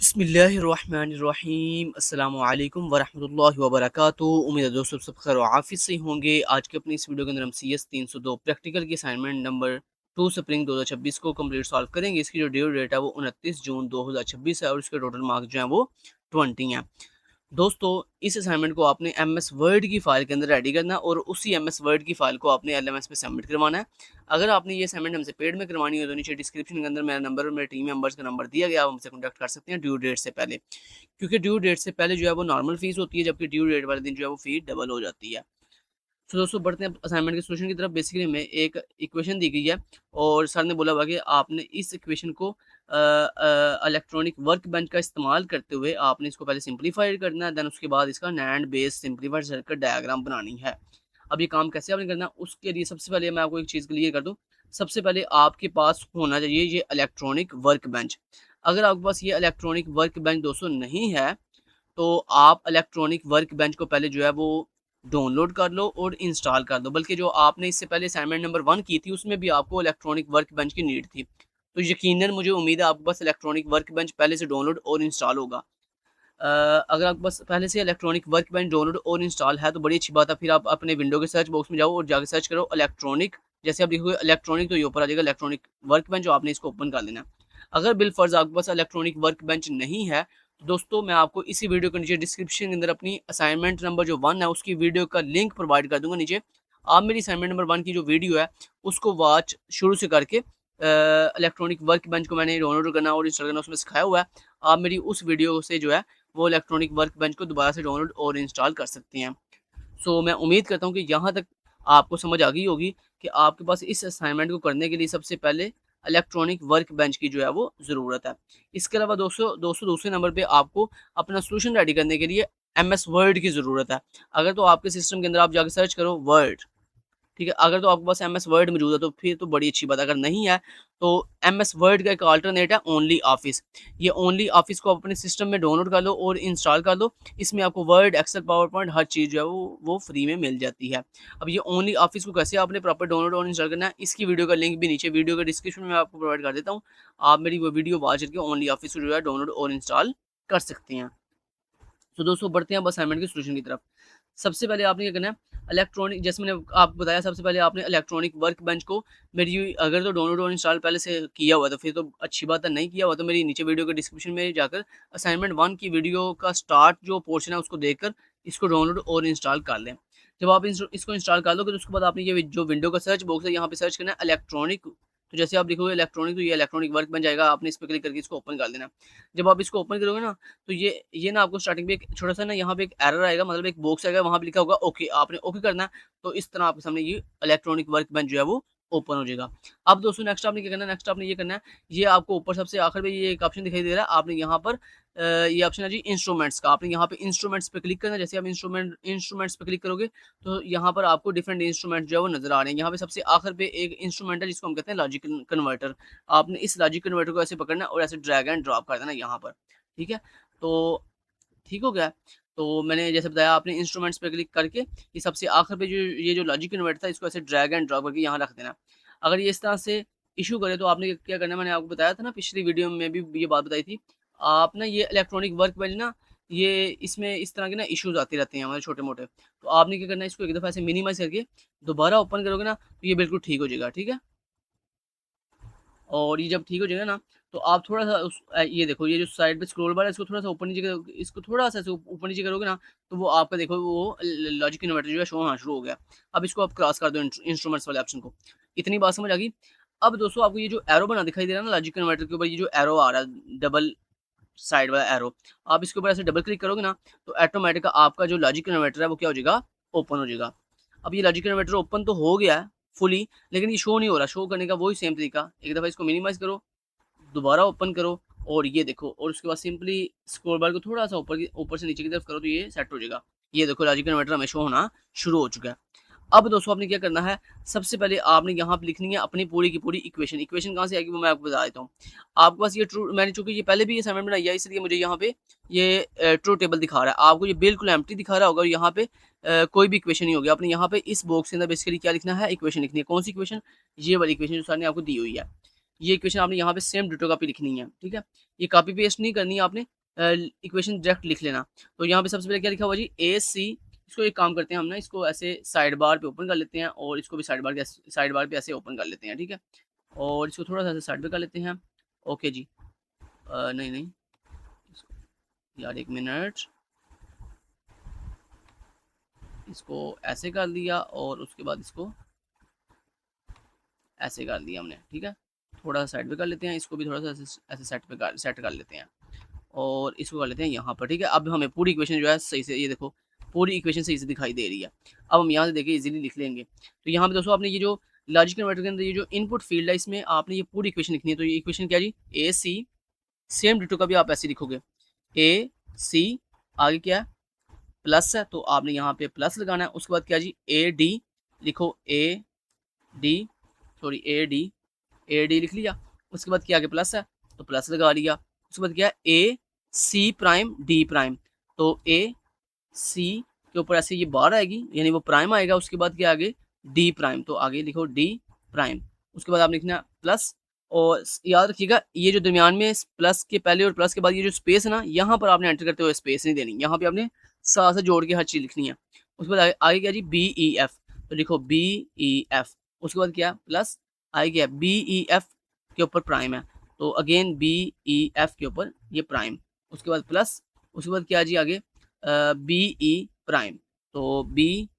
बिस्मिल्लाहिर्रहमानिर्रहीम अस्सलामुअलैकुम वरहमतुल्लाहि वबरकातुहू। उम्मीद है दोस्तों सब खैर आफिस से होंगे। आज के अपनी इस वीडियो के अंदर हम CS 302 प्रैक्टिकल की असाइनमेंट नंबर 2 स्प्रिंग 2026 को कंप्लीट सॉल्व करेंगे। इसकी जो ड्यू डेट है वो 29 जून 2026 है और इसके टोटल मार्क्स जो हैं वो 20 हैं। दोस्तों इस असाइनमेंट को आपने MS वर्ड की फ़ाइल के अंदर रेडी करना है और उसी MS वर्ड की फ़ाइल को आपने LMS पे सबमिट करवाना है। अगर आपने ये असाइनमेंट हमसे पेड में करवानी हो तो नीचे डिस्क्रिप्शन के अंदर मेरा नंबर और मेरे टीम मेंबर्स का नंबर दिया गया, आप हमसे कॉन्टैक्ट कर सकते हैं ड्यू डेट से पहले, क्योंकि ड्यू डेट से पहले जो है वो नॉर्मल फ़ीस होती है, जबकि ड्यू डेट वाले दिन जो है वो फ़ीस डबल हो जाती है। तो दोस्तों बढ़ते हैं असाइनमेंट के सॉल्यूशन की तरफ। बेसिकली हमें एक इक्वेशन दी गई है और सर ने बोला हुआ कि आपने इस इक्वेशन को इलेक्ट्रॉनिक वर्क बेंच का इस्तेमाल करते हुए आपने इसको पहले सिंपलीफाई करना है, देन उसके बाद इसका NAND base simplified circuit diagram बनानी है। अब ये काम कैसे आपने करना है, उसके लिए सबसे पहले मैं आपको एक चीज़ क्लियर कर दूँ। सबसे पहले आपके पास होना चाहिए ये इलेक्ट्रॉनिक वर्क बेंच। अगर आपके पास ये इलेक्ट्रॉनिक वर्क बेंच दोस्तों नहीं है, तो आप इलेक्ट्रॉनिक वर्क बेंच को पहले जो है वो डाउनलोड कर लो और इंस्टॉल कर दो। बल्कि जो आपने इससे पहले असाइनमेंट नंबर 1 की थी उसमें भी आपको इलेक्ट्रॉनिक वर्क बेंच की नीड थी। तो यकीनन मुझे उम्मीद है आपके पास इलेक्ट्रॉनिक वर्क बेंच पहले से डाउनलोड और इंस्टॉल होगा। अगर आपके पास पहले से इलेक्ट्रॉनिक वर्क बेंच डाउनलोड और इंस्टॉल है तो बड़ी अच्छी बात है। फिर आप अपने विंडो के सर्च बॉक्स में जाओ और जाके सर्च करो इलेक्ट्रॉनिक। जैसे आप लिखोगे इलेक्ट्रॉनिक तो ये ऊपर आ जाएगा इलेक्ट्रॉनिक वर्क बेंच, जो आपने इसको ओपन कर लेना है। अगर बिलफर्ज आपके पास इलेक्ट्रॉनिक वर्क बेंच नहीं है तो दोस्तों मैं आपको इसी वीडियो के नीचे डिस्क्रिप्शन के अंदर अपनी असाइनमेंट नंबर जो 1 है उसकी वीडियो का लिंक प्रोवाइड कर दूंगा नीचे। आप मेरी असाइनमेंट नंबर 1 की जो वीडियो है उसको वॉच शुरू से करके इलेक्ट्रॉनिक वर्क बेंच को मैंने डाउनलोड करना और इंस्टॉल करना उसमें सिखाया हुआ है। आप मेरी उस वीडियो से जो है वो इलेक्ट्रॉनिक वर्क बेंच को दोबारा से डाउनलोड और इंस्टॉल कर सकते हैं। सो मैं उम्मीद करता हूँ कि यहाँ तक आपको समझ आ गई होगी कि आपके पास इस असाइनमेंट को करने के लिए सबसे पहले इलेक्ट्रॉनिक वर्क बेंच की जो है वो ज़रूरत है। इसके अलावा दोस्तों दोस्तों दूसरे नंबर पे आपको अपना सॉल्यूशन रेडी करने के लिए MS वर्ड की ज़रूरत है। अगर तो आपके सिस्टम के अंदर आप जाके सर्च करो वर्ड, ठीक है? अगर तो आपके पास MS वर्ड मौजूद है तो फिर तो बड़ी अच्छी बात है। अगर नहीं है तो MS वर्ड का एक अल्टरनेट है ओनली ऑफिस। ये ओनली ऑफिस को अपने सिस्टम में डाउनलोड कर लो और इंस्टॉल कर लो। इसमें आपको वर्ड, एक्सेल, पावर पॉइंट हर चीज़ जो है वो फ्री में मिल जाती है। अब ये ओनली ऑफिस को कैसे आपने प्रॉपर डाउनलोड और इंस्टॉल करना है, इसकी वीडियो का लिंक भी नीचे वीडियो के डिस्क्रिप्शन में आपको प्रोवाइड कर देता हूँ। आप मेरी वो वीडियो वॉच करके ओनली ऑफिस को जो है डाउनलोड और इंस्टॉल कर सकते हैं। तो दोस्तों बढ़ते हैं अब असाइनमेंट के सॉल्यूशन की तरफ। सबसे पहले आपने क्या करना है, इलेक्ट्रॉनिक जैसे मैंने आपको बताया सबसे पहले आपने इलेक्ट्रॉनिक वर्क बेंच को मेरी अगर तो डाउनलोड और इंस्टॉल पहले से किया हुआ है तो फिर तो अच्छी बात है, नहीं किया हुआ तो मेरी नीचे वीडियो के डिस्क्रिप्शन में जाकर असाइनमेंट 1 की वीडियो का स्टार्ट जो पोर्शन है उसको देखकर इसको डाउनलोड और इंस्टॉल कर लें। जब आप इसको इंस्टॉल कर लोगे तो उसके बाद आपने ये जो विंडो का सर्च बॉक्स है यहाँ पे सर्च करना है इलेक्ट्रॉनिक। तो जैसे आप लिखोगे इलेक्ट्रॉनिक तो ये इलेक्ट्रॉनिक वर्क बन जाएगा, आपने इस पर क्लिक करके इसको ओपन कर लेना। जब आप इसको ओपन करोगे ना तो ये ना आपको स्टार्टिंग में एक छोटा-सा ना यहाँ पे एक एरर आएगा, मतलब एक बॉक्स आएगा, वहाँ पे लिखा होगा ओके, आपने ओके करना है। तो इस तरह आपके सामने ये इलेक्ट्रॉनिक वर्क बेंच जो है वो ओपन हो जाएगा। अब दोस्तों नेक्स्ट आपने क्या करना है, नेक्स्ट आपने ये करना है, ये आपको ऊपर सबसे आखिर में ये एक ऑप्शन दिखाई दे रहा है, आपने यहाँ पर ये ऑप्शन है जी इंस्ट्रूमेंट्स का, आपने यहाँ पे इंस्ट्रूमेंट्स पे क्लिक करना है। जैसे आप इंस्ट्रूमेंट्स पे क्लिक करोगे तो यहाँ पर आपको डिफरेंट इंस्ट्रूमेंट जो है वो नज़र आ रहे हैं। यहाँ पे सबसे आखिर पे एक इंस्ट्रूमेंट है जिसको हम कहते हैं लॉजिक कन्वर्टर। आपने इस लॉजिक कन्वर्टर को ऐसे पकड़ना है और ऐसे ड्रैग एंड ड्रॉप कर देना यहाँ पर, ठीक है? तो ठीक हो गया? तो मैंने जैसे बताया आपने इंस्ट्रूमेंट्स पे क्लिक करके ये सबसे आखिर पे जो ये जो लॉजिक कन्वर्टर था इसको ऐसे ड्रैग एंड ड्रॉप करके यहाँ रख देना। अगर ये इस तरह से इश्यू करे तो आपने क्या करना है, मैंने आपको बताया था ना पिछली वीडियो में भी ये बात बताई थी। आप ना ये इलेक्ट्रॉनिक वर्क बेंच ना ये इसमें इस तरह के ना इश्यूज़ आते रहते हैं हमारे छोटे-मोटे। तो आपने क्या करना है, इसको एक दफ़ा ऐसे मिनिमाइज़ करके दोबारा ओपन करोगे ना तो ये बिल्कुल ठीक हो जाएगा, ठीक है? और ये जब ठीक हो जाएगा ना तो आप थोड़ा-सा ये देखो ये जो साइड पे स्क्रॉल बार है इसको थोड़ा-सा ऊपर नीचे करो, इसको थोड़ा-सा ऐसे ऊपर नीचे करोगे ना तो वो आपका देखो वो ल लॉजिक इन्वर्टर जो है शो होना शुरू हो गया। अब इसको आप क्रॉस कर दो इंस्ट्रूमेंट्स वाले ऑप्शन को। इतनी बात समझ आ गई? अब दोस्तों आपको ये जो एरो बना दिखाई दे रहा है ना लॉजिक कन्वर्टर के ऊपर, ये जो एरो आ रहा है डबल साइड वाला एरो, आप इसके ऊपर ऐसे डबल क्लिक करोगे ना तो ऑटोमेटिक आपका जो लॉजिक कन्वर्टर है वो क्या हो जाएगा, ओपन हो जाएगा। अब ये लॉजिक कन्वर्टर ओपन तो हो गया है फुली, लेकिन ये शो नहीं हो रहा। शो करने का वही सेम तरीका, एक दफ़ा इसको मिनिमाइज़ करो, दोबारा ओपन करो और ये देखो, और उसके बाद सिंपली स्क्रॉल बार को थोड़ा-सा ऊपर से नीचे की तरफ करो तो ये सेट हो जाएगा। ये देखो लॉजिक कन्वर्टर हमें शो होना शुरू हो चुका है। अब दोस्तों आपने क्या करना है, सबसे पहले आपने यहाँ पे लिखनी है अपनी पूरी की पूरी इक्वेशन। इक्वेशन कहाँ से आएगी वो मैं आपको बता देता हूँ। आपके पास ये ट्रू, मैंने चूँकि ये पहले भी असाइनमेंट बनाई है इसलिए मुझे यहाँ पे ये ट्रू टेबल दिखा रहा है। आपको ये बिल्कुल एम्प्टी दिखा रहा होगा और यहाँ पे कोई भी इक्वेशन नहीं होगी। आपने यहाँ पे इस बॉक्स के अंदर बेसिकली क्या लिखना है, इक्वेशन लिखनी है। कौन सी इक्वेशन? ये वाली इक्वेशन जो सर ने आपको दी हुई है। ये इक्वेशन आपने यहाँ पे सेम डिटो कॉपी लिखनी है, ठीक है। ये कॉपी पेस्ट नहीं करनी है आपने, इक्वेशन डायरेक्ट लिख लेना। तो यहाँ पे सबसे पहले क्या लिखा हुआ जी, ए सी। इसको एक काम करते हैं हम ना, इसको ऐसे साइड बार पे ओपन कर लेते हैं और इसको भी साइड बार पे ऐसे ओपन कर लेते हैं, ठीक है। और इसको थोड़ा सा ऐसे साइड पे कर लेते हैं। ओके जी। नहीं नहीं यार, एक मिनट, इसको ऐसे कर दिया और उसके बाद इसको ऐसे कर दिया हमने, ठीक है। थोड़ा सा साइड पे कर लेते हैं, इसको भी थोड़ा सा ऐसे सेट कर लेते हैं और इसको कर लेते हैं यहाँ पर, ठीक है। अब हमें पूरी इक्वेशन जो है सही से, ये देखो पूरी इक्वेशन सही से दिखाई दे रही है। अब हम यहाँ से देखिए इजीली लिख लेंगे। तो यहाँ पे दोस्तों आपने ये जो लॉजिक कन्वर्टर के अंदर ये जो इनपुट फील्ड है, इसमें आपने ये पूरी इक्वेशन लिखनी है। तो ये इक्वेशन क्या जी, ए सी, सेम डिटो का भी आप ऐसे लिखोगे, ए सी, आगे क्या है, प्लस है तो आपने यहाँ पे प्लस लगाना है। उसके बाद क्या जी, ए डी लिखो, A D, sorry A D लिख लिया। उसके बाद क्या आगे प्लस है तो प्लस लगा लिया। उसके बाद क्या है, ए सी प्राइम डी प्राइम, तो ए सी के ऊपर ऐसे ये बार आएगी यानी वो प्राइम आएगा। उसके बाद क्या आगे डी प्राइम, तो आगे लिखो डी प्राइम। उसके बाद आपने लिखना प्लस, और याद रखिएगा ये जो दरमियान में प्लस के पहले और प्लस के बाद ये जो स्पेस है ना, यहाँ पर आपने एंटर करते हुए स्पेस नहीं देनी, यहाँ पे आपने साथ से जोड़ के हर चीज़ लिखनी है। उसके बाद आगे क्या जी, बी ई एफ, तो लिखो बी ई एफ। उसके बाद क्या प्लस, आगे क्या बी ई एफ के ऊपर प्राइम है, तो अगेन बी ई एफ के ऊपर ये प्राइम। उसके बाद प्लस, उसके बाद क्या जी आगे बी ई प्राइम, तो बी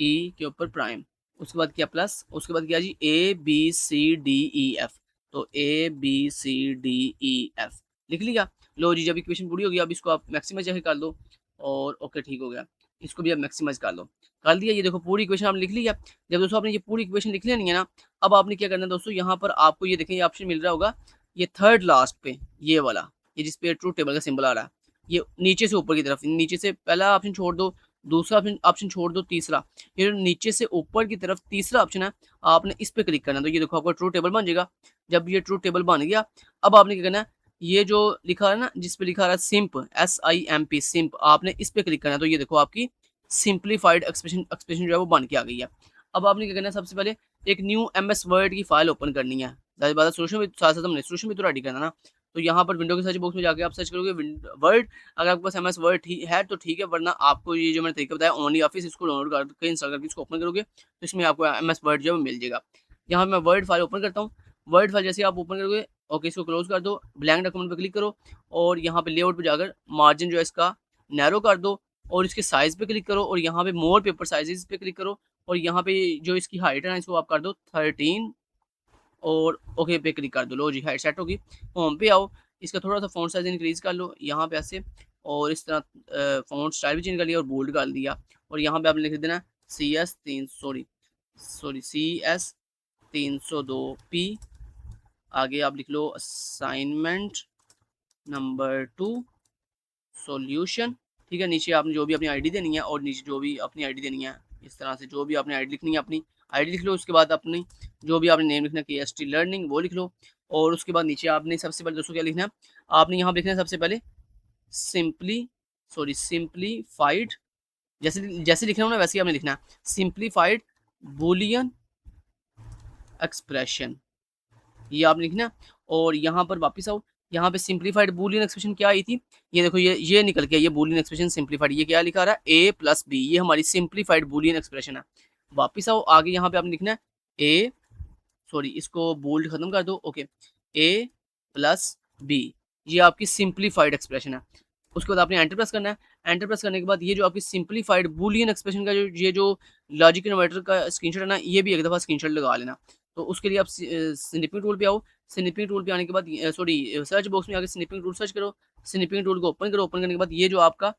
ई के ऊपर प्राइम। उसके बाद क्या प्लस, उसके बाद क्या जी, A B C D E F, तो A B C D E F लिख लिया। लो जी, जब इक्वेशन पूरी होगी अब इसको आप मैक्सिमाइज जाके कर दो और ओके ठीक हो गया। इसको भी आप मैक्सिमाइज कर लो, कर दिया। ये देखो पूरी इक्वेशन आपने लिख लिया। जब दोस्तों आपने ये पूरी इक्वेशन लिख लेनी है ना, अब आपने क्या करना है दोस्तों, यहाँ पर आपको ये देखें ये ऑप्शन मिल रहा होगा, ये थर्ड लास्ट पे ये वाला, ये जिस पे ट्रूथ टेबल का सिंबल आ रहा है, ये नीचे से ऊपर की तरफ, नीचे से पहला ऑप्शन छोड़ दो, दूसरा ऑप्शन छोड़ दो, तीसरा, ये जो नीचे से ऊपर की तरफ तीसरा ऑप्शन है, आपने इस पे क्लिक करना है। तो ये देखो आपका ट्रूथ टेबल बन जाएगा। जब ये ट्रूथ टेबल बन गया, अब आपने क्या करना है, ये जो लिखा है ना, जिस पे लिखा है सिंप, SIMP सिंप, आपने इस पे क्लिक करना है। तो ये देखो आपकी सिंप्लीफाइड एक्सप्रेशन जो है वो बन के आ गई है। अब आपने क्या करना है, सबसे पहले एक न्यू MS वर्ड की फाइल ओपन करनी है। ज़ाहिर बात है सोल्यूशन भी साथ साथ हमने सोल्यूशन भी तो रेडी करना ना। तो यहाँ पर विंडो के सर्च बॉक्स में जाके आप सर्च करोगे वर्ड। अगर आपके पास MS वर्ड है तो ठीक है, वरना आपको ये जो मैंने तरीका बताया ओनली ऑफिस, इसको डाउनलोड करके इंस्टॉल करके इसको ओपन करोगे तो इसमें आपको MS वर्ड जो है मिल जाएगा। यहाँ मैं वर्ड फाइल ओपन करता हूँ। वर्ड फाइल जैसे आप ओपन करोगे, ओके इसको क्लोज कर दो, ब्लैंक डॉक्यूमेंट पर क्लिक करो और यहाँ पे लेआउट पे जाकर मार्जिन जो है इसका नैरो कर दो और इसके साइज़ पे क्लिक करो और यहाँ पे मोर पेपर साइजेस पे क्लिक करो और यहाँ पे जो इसकी हाइट है ना, इसको आप कर दो 13 और ओके पे क्लिक कर दो। लो जी, हाइट सेट होगी। होम पे आओ, इसका थोड़ा सा फ़ॉन्ट साइज़ इंक्रीज़ कर लो यहाँ पे ऐसे, और इस तरह फ़ॉन्ट स्टाइल भी चेंज कर लिया और बोल्ड कर दिया। और यहाँ पे आपने लिख देना CS 302P। आगे आप लिख लो असाइनमेंट नंबर 2 सॉल्यूशन, ठीक है। नीचे आपने जो भी अपनी आईडी देनी है और नीचे जो भी अपनी आईडी देनी है, इस तरह से जो भी आपने आईडी लिखनी है अपनी आईडी लिख लो। उसके बाद अपनी जो भी आपने नेम लिखना है KST लर्निंग वो लिख लो। और उसके बाद नीचे आपने सबसे पहले दोस्तों क्या लिखना है, आपने यहाँ पे लिखना है सबसे पहले सिंप्लीफाइड, जैसे जैसे लिखना हो ना वैसे ही आपने लिखना है, सिंप्लीफाइड बूलियन एक्सप्रेशन, ये आपने लिखना है। और यहाँ पर वापस आओ, यहाँ पे सिंप्लीफाइड बूलियन एक्सप्रेशन क्या आई थी, ये देखो ये निकल के ये बूलियन एक्सप्रेशन सिंप्लीफाइड, ये क्या लिखा रहा है A+B, ये हमारी सिंप्लीफाइड बूलियन एक्सप्रेशन है। वापस आओ, आगे यहाँ पे आपने लिखना है इसको बोल्ड खत्म कर दो, ओके, A+B, ये आपकी सिंप्लीफाइड एक्सप्रेशन है। उसके बाद आपने एंटर प्रेस करना है। एंटर प्रेस करने के बाद ये जो आपकी सिंप्लीफाइड बूलियन एक्सप्रेशन का जो लॉजिक कन्वर्टर का स्क्रीनशॉट है ना, ये भी एक दफ़ा स्क्रीनशॉट लगा लेना। तो उसके लिए आप स्निपिंग टूल पे आओ। स्निपिंग टूल पे आने के बाद सर्च बॉक्स में आके स्निपिंग टूल सर्च करो। स्निपिंग टूल को ओपन करो। ओपन करने के बाद ये जो आपका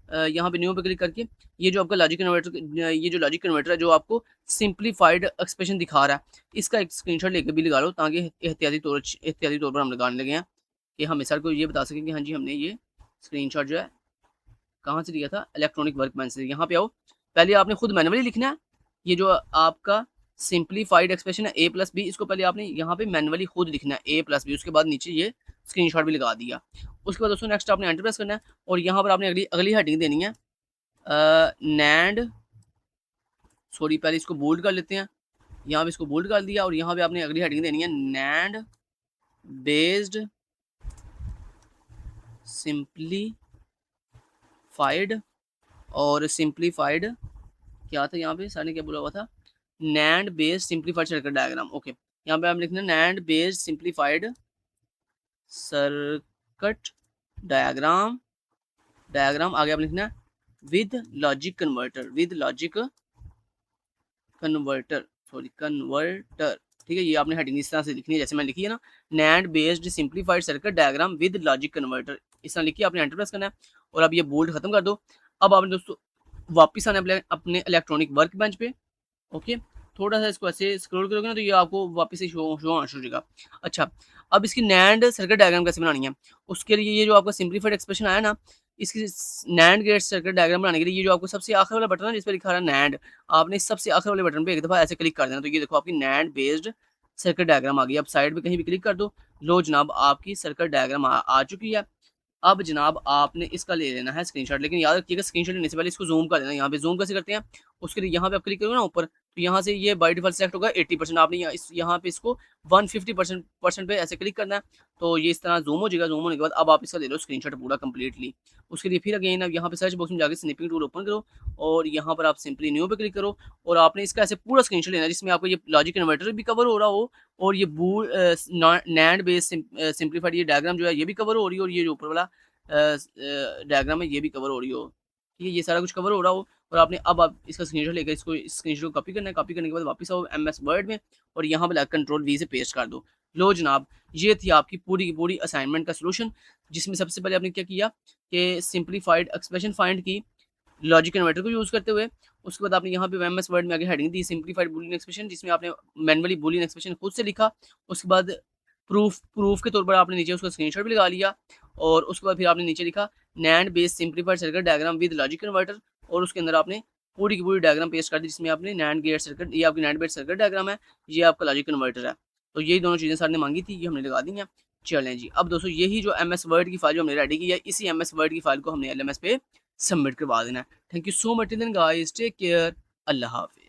यहाँ पे न्यू पे क्लिक करके ये जो आपका लॉजिक कन्वर्टर है जो आपको सिंप्लीफाइड एक्सप्रेशन दिखा रहा है, इसका एक स्क्रीनशॉट लेके भी लगा लो ताकि एहतियाती तौर पर हम लगाने लगे हैं कि हम सर को ये बता सकें कि हाँ जी हमने ये स्क्रीनशॉट जो है कहाँ से लिया था, इलेक्ट्रॉनिक वर्कबेंच से। यहाँ पे आओ, पहले आपने खुद मैनुअली लिखना है। ये जो आपका सिंप्लीफाइड एक्सप्रेशन है A+B, इसको पहले आपने यहाँ पे मैनुअली खुद लिखना है A+B। उसके बाद नीचे ये स्क्रीनशॉट भी लगा दिया। उसके बाद दोस्तों नेक्स्ट आपने एंटर प्रेस करना है और यहाँ पर आपने अगली हेडिंग देनी है नैंड, पहले इसको बोल्ड कर लेते हैं। यहाँ पे इसको बोल्ड कर दिया और यहाँ पे आपने अगली हेडिंग देनी है नैंड बेस्ड सिंप्लीफाइड, और सिंप्लीफाइड क्या था यहाँ पे, सर ने क्या बोला हुआ था, NAND based simplified circuit diagram. Okay, यहाँ पे आप लिखना NAND based simplified circuit diagram, diagram आगे आप लिखना with logic converter, with logic converter, sorry converter, ठीक है। ये आपने हेडिंग इस तरह से लिखनी है जैसे मैं लिखी है ना, NAND based simplified circuit diagram with logic converter, इस तरह लिखिए, आपने एंटर प्रेस करना है और अब ये बोल्ड खत्म कर दो। अब आपने दोस्तों वापस आना अपने इलेक्ट्रॉनिक वर्क बेंच पे। ओके, थोड़ा सा इसको ऐसे स्क्रॉल करोगे ना तो ये आपको वापस से शो होना शुरू हो जाएगा। अच्छा, अब इसकी नैंड सर्किट डायग्राम कैसे बनानी है, उसके लिए ये जो आपका सिंप्लीफाइड एक्सप्रेशन आया ना, इसकी नैंड गेट सर्किट डायग्राम बनाने के लिए ये जो आपको सबसे आखिर वाला बटन है जिस पर लिखा है नैंड, आपने इस सबसे आखिर वाले बटन पे एक दफा ऐसे क्लिक कर देना, तो ये देखो आपकी नैंड बेस्ड सर्किट डायग्राम आ गई। अब साइड पे कहीं भी क्लिक कर दो, लो जनाब आपकी सर्किट डायग्राम आ चुकी है। अब जनाब आपने इसका ले लेना है स्क्रीनशॉट, लेकिन याद रखिएगा स्क्रीनशॉट लेने से पहले इसको जूम कर देना। यहाँ पे जूम कैसे करते हैं, उसके लिए यहाँ पे आप क्लिक करोगे ना ऊपर, तो यहाँ से ये बाय डिफॉल्ट सेलेक्ट होगा 80%, आपने यहाँ पे इसको 150% पे ऐसे क्लिक करना है, तो ये इस तरह जूम हो जाएगा। जूम होने के बाद अब आप इसका ले लो स्क्रीनशॉट पूरा कंप्लीटली। उसके लिए फिर अगेन अब यहाँ पे सर्च बॉक्स में जाकर स्निपिंग टूल ओपन करो और यहाँ पर आप सिंपली न्यू पे क्लिक करो और आपने इसका ऐसे पूरा स्क्रीनशॉट लेना जिसमें आपको ये लॉजिक कन्वर्टर भी कवर हो रहा हो और ये नैंड बेस्ड सिंप्लीफाइड ये डायग्राम जो है ये भी कवर हो रही हो और ये जो ऊपर वाला डायग्राम है ये भी कवर हो रही हो, ठीक है, ये सारा कुछ कवर हो रहा हो। और आपने अब आप इसका स्क्रीनशॉट लेकर इसको स्क्रीनशॉट को कॉपी करना है, कॉपी करने के बाद वापस आओ MS वर्ड में और यहाँ पर कंट्रोल V से पेस्ट कर दो। लो जनाब, ये थी आपकी पूरी की पूरी असाइनमेंट का सोल्यूशन, जिसमें सबसे पहले आपने क्या किया कि सिंप्लीफाइड एक्सप्रेशन फाइंड की लॉजिक कन्वर्टर को यूज़ करते हुए। उसके बाद आपने यहाँ पे MS वर्ड में आगे हेडिंग दी सिंप्लीफाइड बूलियन एक्सप्रेशन, जिसमें आपने मैनुअली बूलियन एक्सप्रेशन खुद से लिखा। उसके बाद प्रूफ के तौर पर आपने नीचे उसका स्क्रीनशॉट भी लगा लिया और उसके बाद फिर आपने नीचे लिखा NAND based simplified circuit diagram with logic converter और उसके अंदर आपने पूरी की पूरी डायग्राम पेस्ट कर दी जिसमें आपने नैंड गेट सर्किट, ये आपकी नैंड बेस्ड सर्किट डायग्राम है, ये आपका लॉजिक कन्वर्टर है। तो यही दोनों चीज़ें सर ने मांगी थी, ये हमने लगा दी हैं। चलें जी, अब दोस्तों यही जो MS वर्ड की फाइल जो हमने रेडी की है, इसी MS वर्ड की फाइल को हमने LMS पे सबमिट करवा देना है। Thank you so much then guys, take care, अल्लाह हाफिज़।